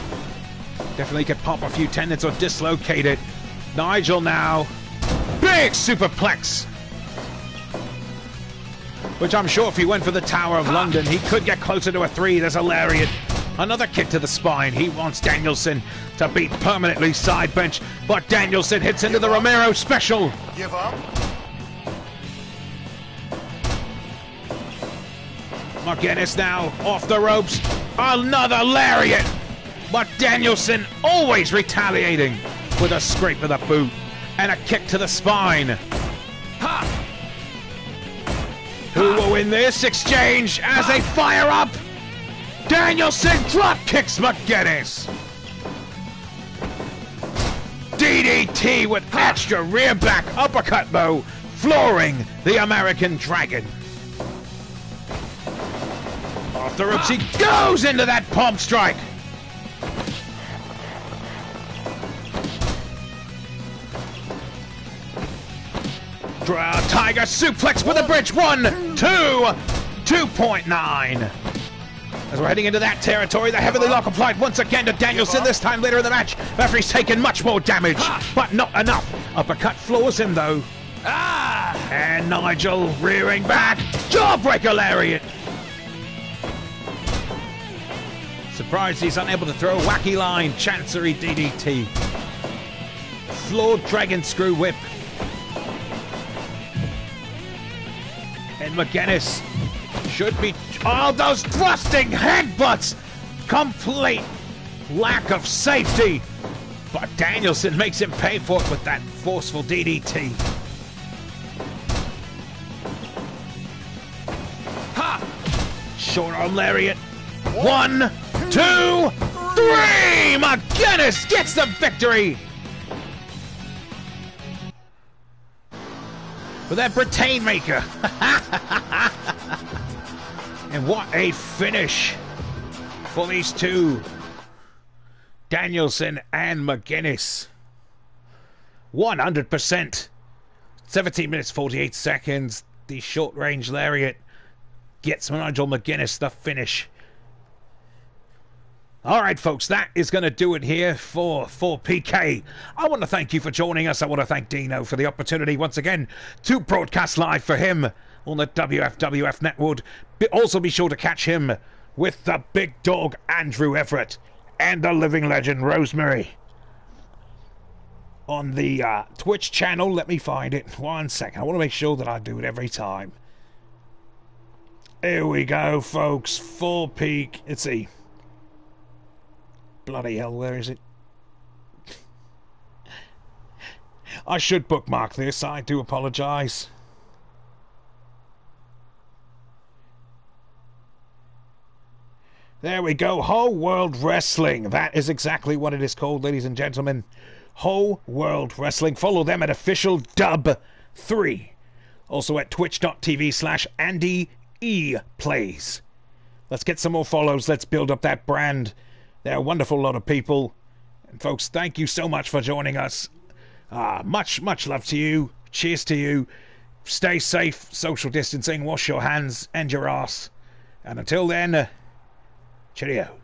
Definitely could pop a few tendons or dislocate it. Nigel now. Big superplex. Which I'm sure if he went for the Tower of London, he could get closer to a 3. There's a lariat. Another kick to the spine. He wants Danielson to be permanently side bench, but Danielson hits into the Romero special. Give up. McGuinness now off the ropes. Another lariat. But Danielson always retaliating with a scrape of the boot and a kick to the spine. Ha! Who will win this exchange as they fire up? Danielson drop kicks McGuinness. DDT with extra rear back uppercut though, flooring the American Dragon. Off the ropes he goes into that palm strike. Tiger suplex with a bridge. 1, 2, 2.9. As we're heading into that territory, the heavily lock applied once again to Danielson. This time later in the match, referee's taken much more damage, but not enough. Uppercut floors him though. And Nigel rearing back. Jawbreaker lariat. Surprised he's unable to throw a wacky line. Chancery DDT. Floored dragon screw whip. And McGuinness should be... Oh, those thrusting headbutts! Complete lack of safety. But Danielson makes him pay for it with that forceful DDT. Ha! Short arm lariat. 1, 2, 3! McGuinness gets the victory! With that Britain maker. And what a finish for these two. Danielson and McGuinness. 100%. 17 minutes 48 seconds. The short range lariat gets Nigel McGuinness the finish. Alright folks, that is going to do it here for PK. I want to thank you for joining us. I want to thank Dino for the opportunity once again to broadcast live for him on the WFWF network. Also be sure to catch him with the big dog Andrew Everett and the living legend Rosemary on the Twitch channel. Let me find it. 1 second. I want to make sure that I do it every time. Here we go folks. Full peak. Let's see. Bloody hell, where is it? I should bookmark this. I do apologise. There we go. Whole World Wrestling. That is exactly what it is called, ladies and gentlemen. Whole World Wrestling. Follow them at Official Dub 3. Also at twitch.tv/Andy E Plays. Let's get some more follows. Let's build up that brand. They're a wonderful lot of people. And folks, thank you so much for joining us. Much love to you. Cheers to you. Stay safe. Social distancing. Wash your hands and your ass. And until then, cheerio.